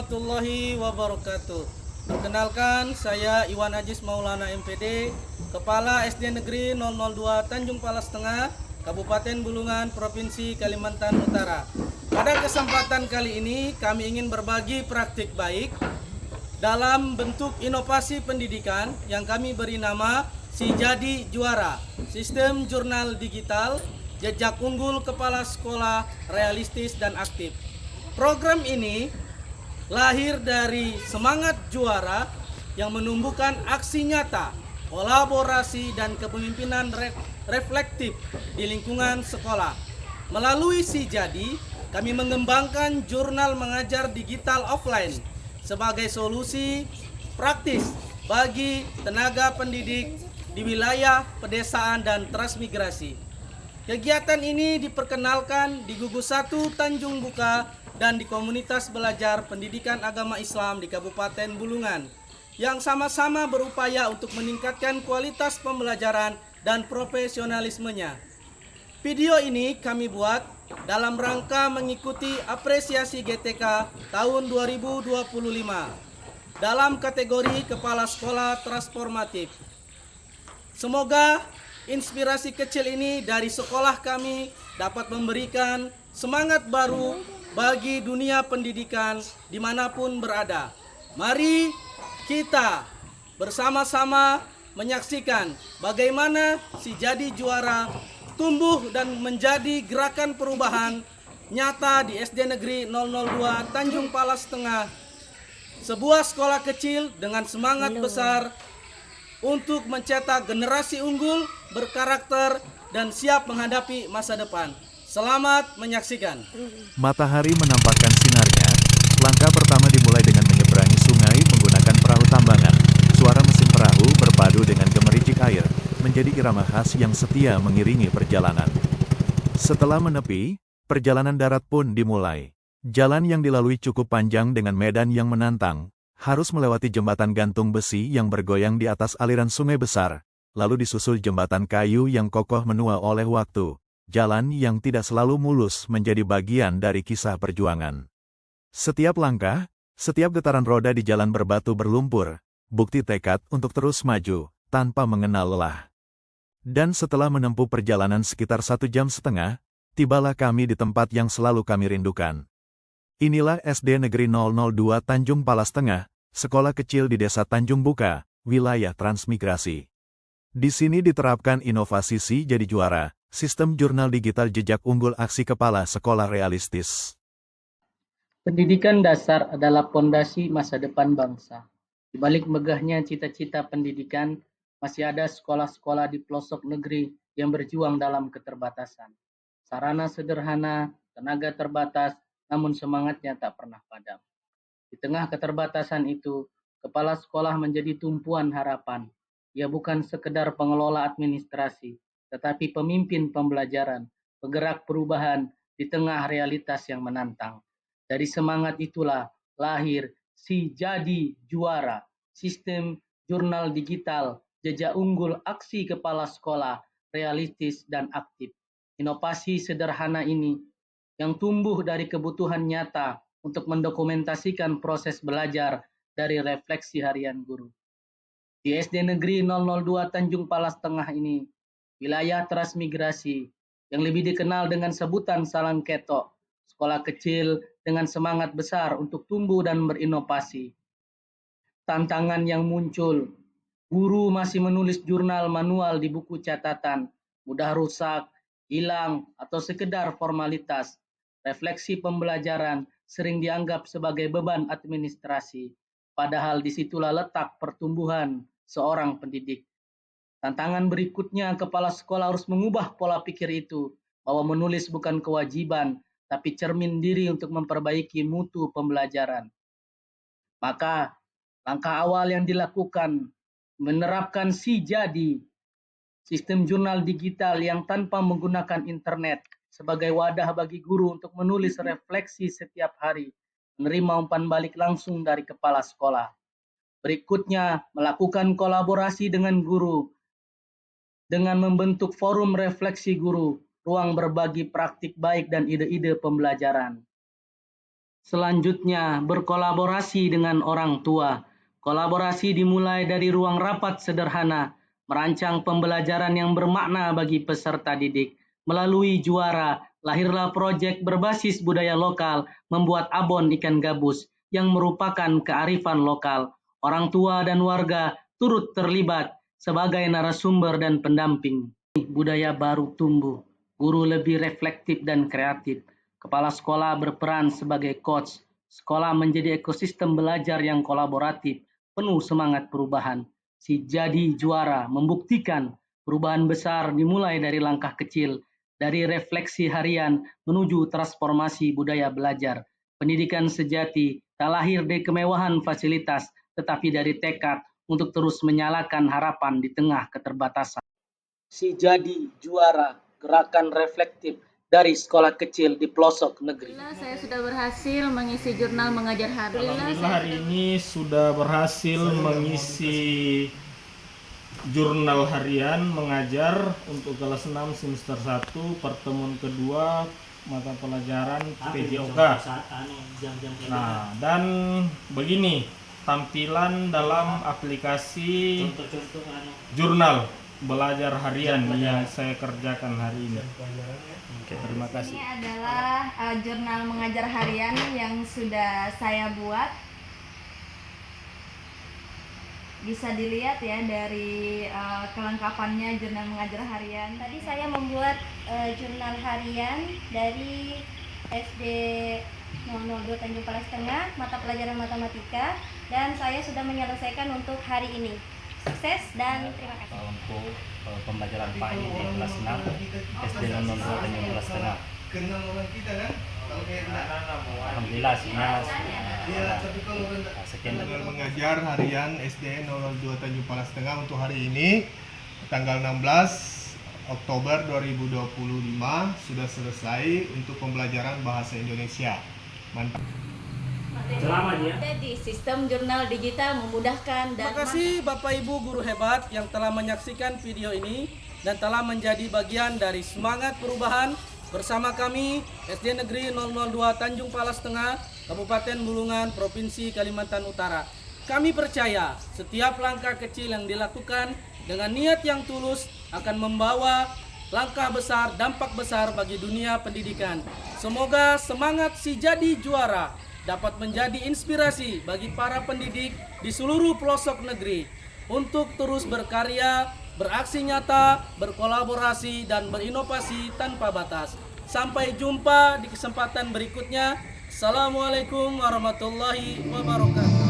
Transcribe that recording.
warahmatullahi wabarakatuh. Perkenalkan, saya Iwan Ajis Maulana MPD, Kepala SD Negeri 002 Tanjung Palas Tengah, Kabupaten Bulungan, Provinsi Kalimantan Utara. Pada kesempatan kali ini, kami ingin berbagi praktik baik dalam bentuk inovasi pendidikan yang kami beri nama Si Jadi Juara, Sistem Jurnal Digital, Jejak Unggul Kepala Sekolah Realistis dan Aktif. Program ini lahir dari semangat juara yang menumbuhkan aksi nyata, kolaborasi dan kepemimpinan reflektif di lingkungan sekolah. Melalui Si Jadi, kami mengembangkan jurnal mengajar digital offline sebagai solusi praktis bagi tenaga pendidik di wilayah pedesaan dan transmigrasi. Kegiatan ini diperkenalkan di Gugus 1 Tanjung Buka dan di komunitas belajar pendidikan agama Islam di Kabupaten Bulungan yang sama-sama berupaya untuk meningkatkan kualitas pembelajaran dan profesionalismenya. Video ini kami buat dalam rangka mengikuti apresiasi GTK tahun 2025 dalam kategori Kepala Sekolah Transformatif. Semoga inspirasi kecil ini dari sekolah kami dapat memberikan semangat baru bagi dunia pendidikan dimanapun berada. Mari kita bersama-sama menyaksikan bagaimana Si Jadi Juara tumbuh dan menjadi gerakan perubahan nyata di SD Negeri 002 Tanjung Palas Tengah, sebuah sekolah kecil dengan semangat besar untuk mencetak generasi unggul, berkarakter, dan siap menghadapi masa depan. Selamat menyaksikan. Matahari menampakkan sinarnya. Langkah pertama dimulai dengan menyeberangi sungai menggunakan perahu tambangan. Suara mesin perahu berpadu dengan gemericik air, menjadi irama khas yang setia mengiringi perjalanan. Setelah menepi, perjalanan darat pun dimulai. Jalan yang dilalui cukup panjang dengan medan yang menantang, harus melewati jembatan gantung besi yang bergoyang di atas aliran sungai besar, lalu disusul jembatan kayu yang kokoh menua oleh waktu. Jalan yang tidak selalu mulus menjadi bagian dari kisah perjuangan. Setiap langkah, setiap getaran roda di jalan berbatu berlumpur, bukti tekad untuk terus maju, tanpa mengenal lelah. Dan setelah menempuh perjalanan sekitar 1,5 jam, tibalah kami di tempat yang selalu kami rindukan. Inilah SD Negeri 002 Tanjung Palas Tengah, sekolah kecil di Desa Tanjung Buka, wilayah transmigrasi. Di sini diterapkan inovasi Si Jadi Juara, Sistem Jurnal Digital Jejak Unggul Aksi Kepala Sekolah Realistis. Pendidikan dasar adalah pondasi masa depan bangsa. Di balik megahnya cita-cita pendidikan, masih ada sekolah-sekolah di pelosok negeri yang berjuang dalam keterbatasan. Sarana sederhana, tenaga terbatas, namun semangatnya tak pernah padam. Di tengah keterbatasan itu, kepala sekolah menjadi tumpuan harapan. Ia bukan sekedar pengelola administrasi, tetapi pemimpin pembelajaran, penggerak perubahan di tengah realitas yang menantang. Dari semangat itulah lahir Si Jadi Juara, Sistem Jurnal Digital, Jejak Unggul Aksi Kepala Sekolah Realistis dan Aktif. Inovasi sederhana ini yang tumbuh dari kebutuhan nyata untuk mendokumentasikan proses belajar dari refleksi harian guru. Di SD Negeri 002 Tanjung Palas Tengah ini, wilayah transmigrasi yang lebih dikenal dengan sebutan Salang Ketok, sekolah kecil dengan semangat besar untuk tumbuh dan berinovasi. Tantangan yang muncul, guru masih menulis jurnal manual di buku catatan, mudah rusak, hilang, atau sekedar formalitas. Refleksi pembelajaran sering dianggap sebagai beban administrasi, padahal disitulah letak pertumbuhan seorang pendidik. Tantangan berikutnya, kepala sekolah harus mengubah pola pikir itu, bahwa menulis bukan kewajiban, tapi cermin diri untuk memperbaiki mutu pembelajaran. Maka, langkah awal yang dilakukan, menerapkan Si Jadi, sistem jurnal digital yang tanpa menggunakan internet, sebagai wadah bagi guru untuk menulis refleksi setiap hari, menerima umpan balik langsung dari kepala sekolah. Berikutnya, melakukan kolaborasi dengan guru, dengan membentuk forum refleksi guru, ruang berbagi praktik baik dan ide-ide pembelajaran. Selanjutnya, berkolaborasi dengan orang tua. Kolaborasi dimulai dari ruang rapat sederhana, merancang pembelajaran yang bermakna bagi peserta didik. Melalui Juara, lahirlah proyek berbasis budaya lokal membuat abon ikan gabus yang merupakan kearifan lokal. Orang tua dan warga turut terlibat sebagai narasumber dan pendamping. Budaya baru tumbuh, guru lebih reflektif dan kreatif. Kepala sekolah berperan sebagai coach. Sekolah menjadi ekosistem belajar yang kolaboratif, penuh semangat perubahan. Si Jadi Juara membuktikan perubahan besar dimulai dari langkah kecil, dari refleksi harian menuju transformasi budaya belajar. Pendidikan sejati tak lahir dari kemewahan fasilitas, tetapi dari tekad untuk terus menyalakan harapan di tengah keterbatasan. Si Jadi Juara, gerakan reflektif dari sekolah kecil di pelosok negeri. Alhamdulillah saya sudah berhasil mengisi jurnal mengajar hari. Alhamdulillah hari ini sudah berhasil mengisi jurnal harian mengajar untuk kelas 6 semester 1 pertemuan kedua mata pelajaran PJOK. Nah, dan begini tampilan dalam aplikasi jurnal belajar harian yang saya kerjakan hari ini. Terima kasih. Ini adalah jurnal mengajar harian yang sudah saya buat. Bisa dilihat ya dari kelengkapannya jurnal mengajar harian. Tadi saya membuat jurnal harian dari SD 002 Tanjung Palas Tengah, mata pelajaran matematika, dan saya sudah menyelesaikan untuk hari ini. Sukses dan terima kasih. Untuk pembelajaran pagi di kelas 6 SD 002 Tanjung Palas Tengah. Kenal orang kita kan? Alhamdulillah hasilnya sekian. Jurnal mengajar harian SD 002 Tanjung Palas Tengah untuk hari ini tanggal 16 Oktober 2025 sudah selesai untuk pembelajaran bahasa Indonesia. Mantap. Jadi sistem jurnal digital memudahkan dan Terima kasih Bapak Ibu guru hebat yang telah menyaksikan video ini dan telah menjadi bagian dari semangat perubahan bersama kami SD Negeri 002 Tanjung Palas Tengah, Kabupaten Bulungan, Provinsi Kalimantan Utara. Kami percaya setiap langkah kecil yang dilakukan dengan niat yang tulus akan membawa langkah besar, dampak besar bagi dunia pendidikan. Semoga semangat Si Jadi Juara dapat menjadi inspirasi bagi para pendidik di seluruh pelosok negeri untuk terus berkarya, beraksi nyata, berkolaborasi, dan berinovasi tanpa batas. Sampai jumpa di kesempatan berikutnya. Assalamualaikum warahmatullahi wabarakatuh.